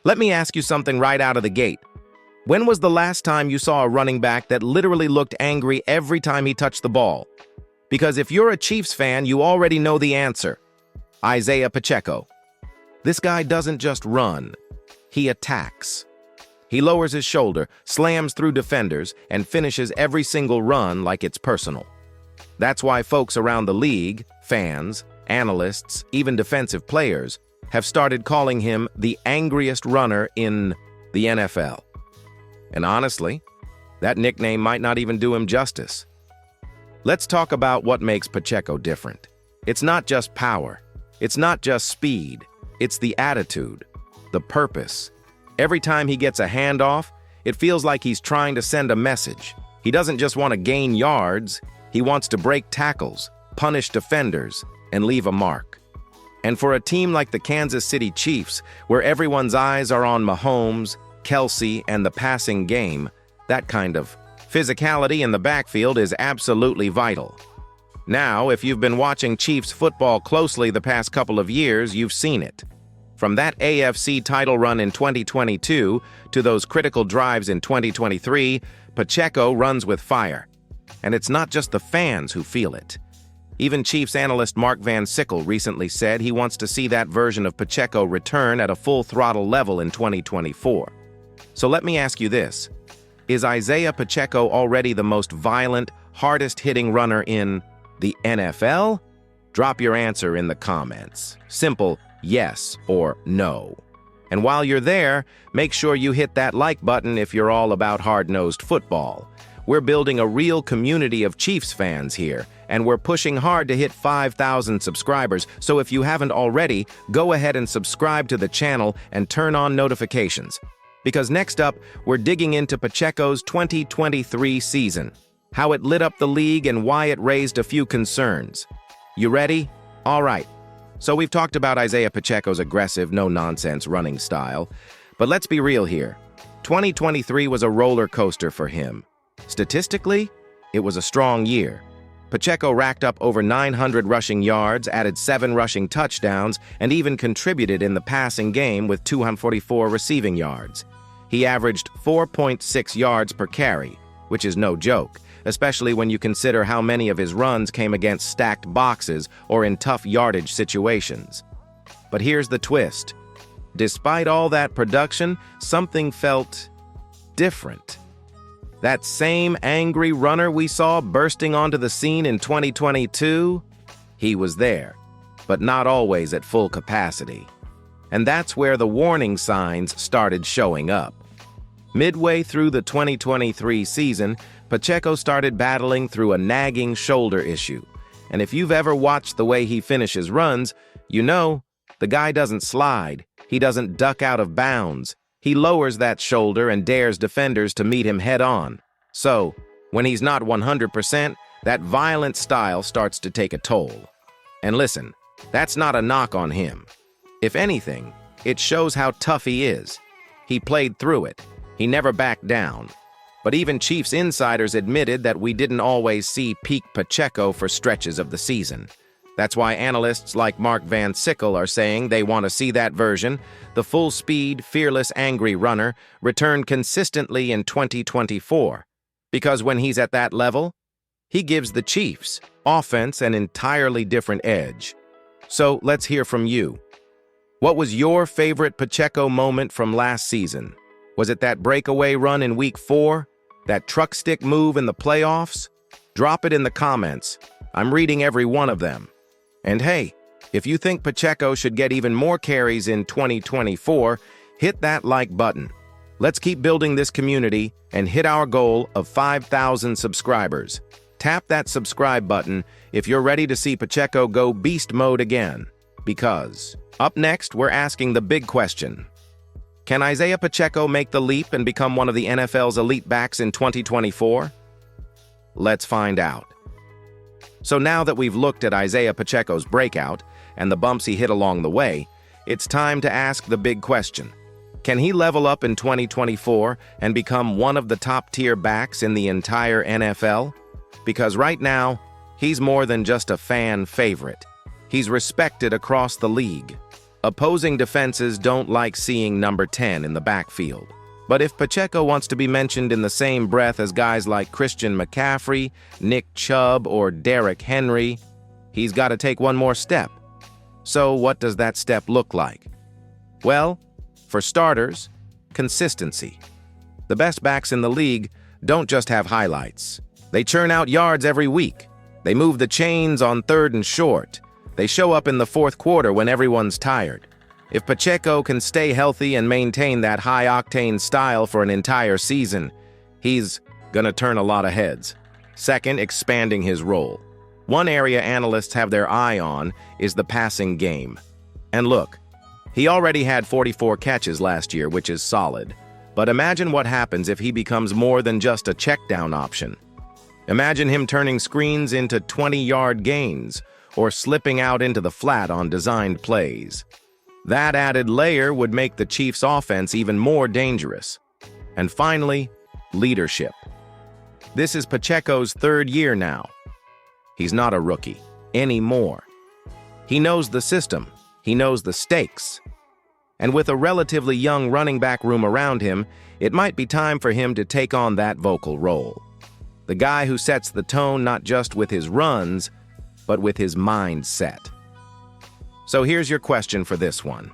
Let me ask you something right out of the gate. When was the last time you saw a running back that literally looked angry every time he touched the ball? Because if you're a Chiefs fan, you already know the answer. Isaiah Pacheco. This guy doesn't just run, he attacks. He lowers his shoulder, slams through defenders, and finishes every single run like it's personal. That's why folks around the league, fans, analysts, even defensive players, have started calling him the angriest runner in the NFL. And honestly, that nickname might not even do him justice. Let's talk about what makes Pacheco different. It's not just power. It's not just speed. It's the attitude, the purpose. Every time he gets a handoff, it feels like he's trying to send a message. He doesn't just want to gain yards. He wants to break tackles, punish defenders, and leave a mark. And for a team like the Kansas City Chiefs, where everyone's eyes are on Mahomes, Kelsey, and the passing game, that kind of physicality in the backfield is absolutely vital. Now, if you've been watching Chiefs football closely the past couple of years, you've seen it. From that AFC title run in 2022 to those critical drives in 2023, Pacheco runs with fire. And it's not just the fans who feel it. Even Chiefs analyst Mark Van Sickle recently said he wants to see that version of Pacheco return at a full-throttle level in 2024. So let me ask you this. Is Isaiah Pacheco already the most violent, hardest-hitting runner in the NFL? Drop your answer in the comments. Simple yes or no. And while you're there, make sure you hit that like button if you're all about hard-nosed football. We're building a real community of Chiefs fans here, and we're pushing hard to hit 5,000 subscribers, so if you haven't already, go ahead and subscribe to the channel and turn on notifications. Because next up, we're digging into Pacheco's 2023 season, how it lit up the league and why it raised a few concerns. You ready? All right. So we've talked about Isaiah Pacheco's aggressive, no-nonsense running style, but let's be real here. 2023 was a roller coaster for him. Statistically, it was a strong year. Pacheco racked up over 900 rushing yards, added 7 rushing touchdowns, and even contributed in the passing game with 244 receiving yards. He averaged 4.6 yards per carry, which is no joke, especially when you consider how many of his runs came against stacked boxes or in tough yardage situations. But here's the twist. Despite all that production, something felt different. That same angry runner we saw bursting onto the scene in 2022, he was there, but not always at full capacity. And that's where the warning signs started showing up. Midway through the 2023 season, Pacheco started battling through a nagging shoulder issue. And if you've ever watched the way he finishes runs, you know the guy doesn't slide. He doesn't duck out of bounds. He lowers that shoulder and dares defenders to meet him head-on. So, when he's not 100%, that violent style starts to take a toll. And listen, that's not a knock on him. If anything, it shows how tough he is. He played through it. He never backed down. But even Chiefs insiders admitted that we didn't always see peak Pacheco for stretches of the season. That's why analysts like Mark Van Sickle are saying they want to see that version, the full-speed, fearless, angry runner, return consistently in 2024. Because when he's at that level, he gives the Chiefs offense an entirely different edge. So let's hear from you. What was your favorite Pacheco moment from last season? Was it that breakaway run in Week 4? That truck stick move in the playoffs? Drop it in the comments. I'm reading every one of them. And hey, if you think Pacheco should get even more carries in 2024, hit that like button. Let's keep building this community and hit our goal of 5,000 subscribers. Tap that subscribe button if you're ready to see Pacheco go beast mode again. Because up next, we're asking the big question. Can Isaiah Pacheco make the leap and become one of the NFL's elite backs in 2024? Let's find out. So now that we've looked at Isaiah Pacheco's breakout and the bumps he hit along the way, it's time to ask the big question. Can he level up in 2024 and become one of the top-tier backs in the entire NFL? Because right now, he's more than just a fan favorite. He's respected across the league. Opposing defenses don't like seeing number 10 in the backfield. But if Pacheco wants to be mentioned in the same breath as guys like Christian McCaffrey, Nick Chubb, or Derrick Henry, he's got to take one more step. So what does that step look like? Well, for starters, consistency. The best backs in the league don't just have highlights. They churn out yards every week. They move the chains on 3rd and short. They show up in the 4th quarter when everyone's tired. If Pacheco can stay healthy and maintain that high-octane style for an entire season, he's gonna turn a lot of heads. Second, expanding his role. One area analysts have their eye on is the passing game. And look, he already had 44 catches last year, which is solid. But imagine what happens if he becomes more than just a check-down option. Imagine him turning screens into 20-yard gains, or slipping out into the flat on designed plays. That added layer would make the Chiefs' offense even more dangerous. And finally, leadership. This is Pacheco's 3rd year now. He's not a rookie anymore. He knows the system. He knows the stakes. And with a relatively young running back room around him, it might be time for him to take on that vocal role. The guy who sets the tone not just with his runs, but with his mindset. So here's your question for this one.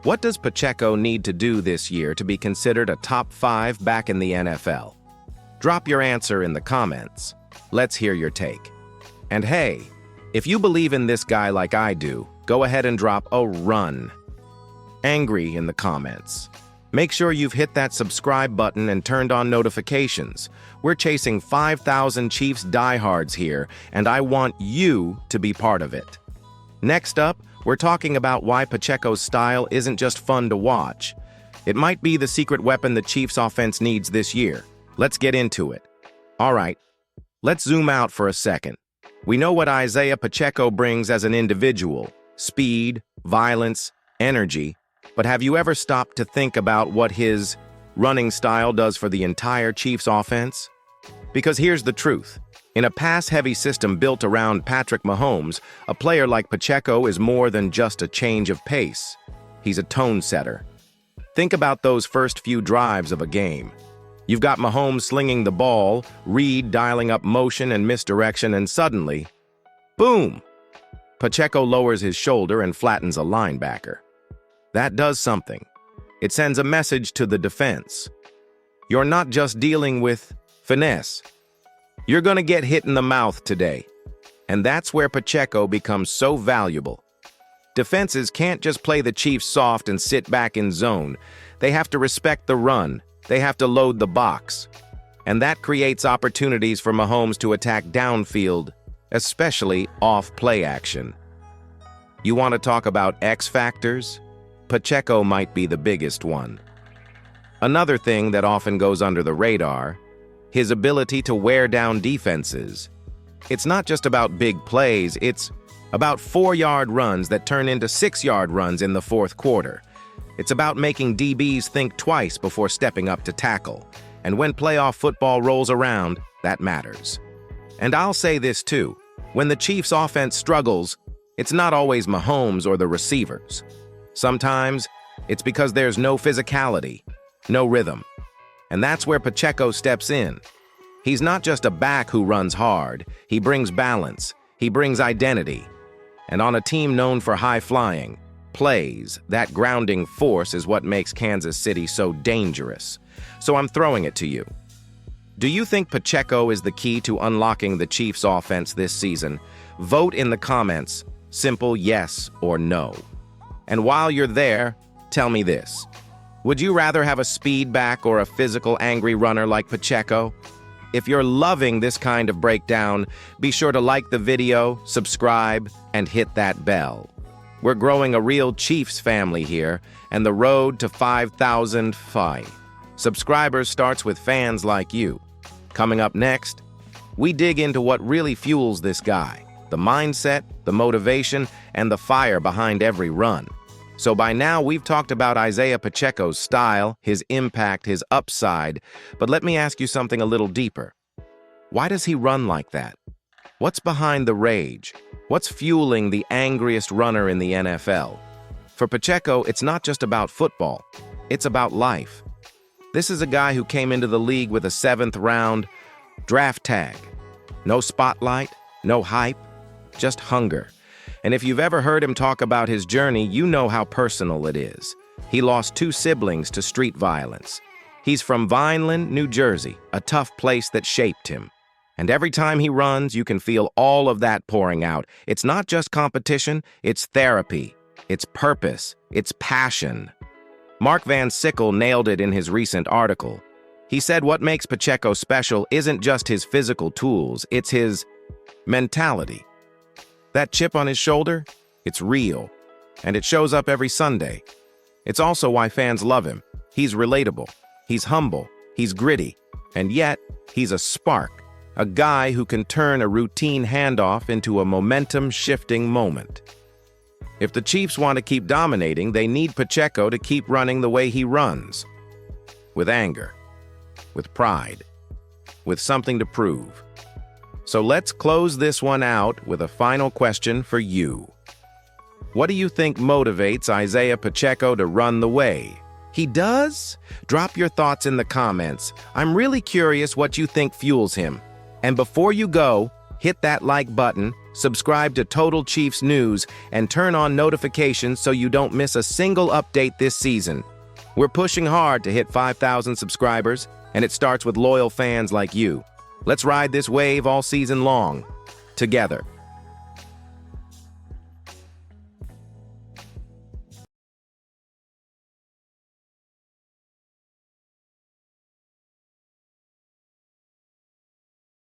What does Pacheco need to do this year to be considered a top 5 back in the NFL? Drop your answer in the comments. Let's hear your take. And hey, if you believe in this guy like I do, go ahead and drop a run angry in the comments. Make sure you've hit that subscribe button and turned on notifications. We're chasing 5,000 Chiefs diehards here, and I want you to be part of it. Next up, we're talking about why Pacheco's style isn't just fun to watch. It might be the secret weapon the Chiefs offense needs this year. Let's get into it. All right, let's zoom out for a second. We know what Isaiah Pacheco brings as an individual: speed, violence, energy. But have you ever stopped to think about what his running style does for the entire Chiefs offense? Because here's the truth. In a pass-heavy system built around Patrick Mahomes, a player like Pacheco is more than just a change of pace. He's a tone setter. Think about those first few drives of a game. You've got Mahomes slinging the ball, Reed dialing up motion and misdirection, and suddenly, boom! Pacheco lowers his shoulder and flattens a linebacker. That does something. It sends a message to the defense. You're not just dealing with finesse. You're gonna get hit in the mouth today. And that's where Pacheco becomes so valuable. Defenses can't just play the Chiefs soft and sit back in zone. They have to respect the run. They have to load the box. And that creates opportunities for Mahomes to attack downfield, especially off play action. You want to talk about X factors? Pacheco might be the biggest one. Another thing that often goes under the radar, his ability to wear down defenses. It's not just about big plays, it's about 4-yard runs that turn into 6-yard runs in the 4th quarter. It's about making DBs think twice before stepping up to tackle. And when playoff football rolls around, that matters. And I'll say this too, when the Chiefs' offense struggles, it's not always Mahomes or the receivers. Sometimes, it's because there's no physicality, no rhythm. And that's where Pacheco steps in. He's not just a back who runs hard. He brings balance. He brings identity. And on a team known for high-flying plays, that grounding force is what makes Kansas City so dangerous. So I'm throwing it to you. Do you think Pacheco is the key to unlocking the Chiefs' offense this season? Vote in the comments. Simple yes or no. And while you're there, tell me this. Would you rather have a speed back or a physical angry runner like Pacheco? If you're loving this kind of breakdown, be sure to like the video, subscribe, and hit that bell. We're growing a real Chiefs family here, and the road to 5,000 subscribers starts with fans like you. Coming up next, we dig into what really fuels this guy, the mindset, the motivation, and the fire behind every run. So by now, we've talked about Isaiah Pacheco's style, his impact, his upside, but let me ask you something a little deeper. Why does he run like that? What's behind the rage? What's fueling the angriest runner in the NFL? For Pacheco, it's not just about football. It's about life. This is a guy who came into the league with a 7th-round draft tag. No spotlight, no hype, just hunger. And if you've ever heard him talk about his journey, you know how personal it is. He lost 2 siblings to street violence. He's from Vineland, New Jersey, a tough place that shaped him. And every time he runs, you can feel all of that pouring out. It's not just competition, it's therapy, it's purpose, it's passion. Mark Van Sickle nailed it in his recent article. He said what makes Pacheco special isn't just his physical tools, it's his mentality. That chip on his shoulder, it's real, and it shows up every Sunday. It's also why fans love him. He's relatable, he's humble, he's gritty, and yet he's a spark, a guy who can turn a routine handoff into a momentum-shifting moment. If the Chiefs want to keep dominating, they need Pacheco to keep running the way he runs. With anger, with pride, with something to prove. So let's close this one out with a final question for you. What do you think motivates Isaiah Pacheco to run the way he does? Drop your thoughts in the comments. I'm really curious what you think fuels him. And before you go, hit that like button, subscribe to Total Chiefs News, and turn on notifications so you don't miss a single update this season. We're pushing hard to hit 5,000 subscribers, and it starts with loyal fans like you. Let's ride this wave all season long, together.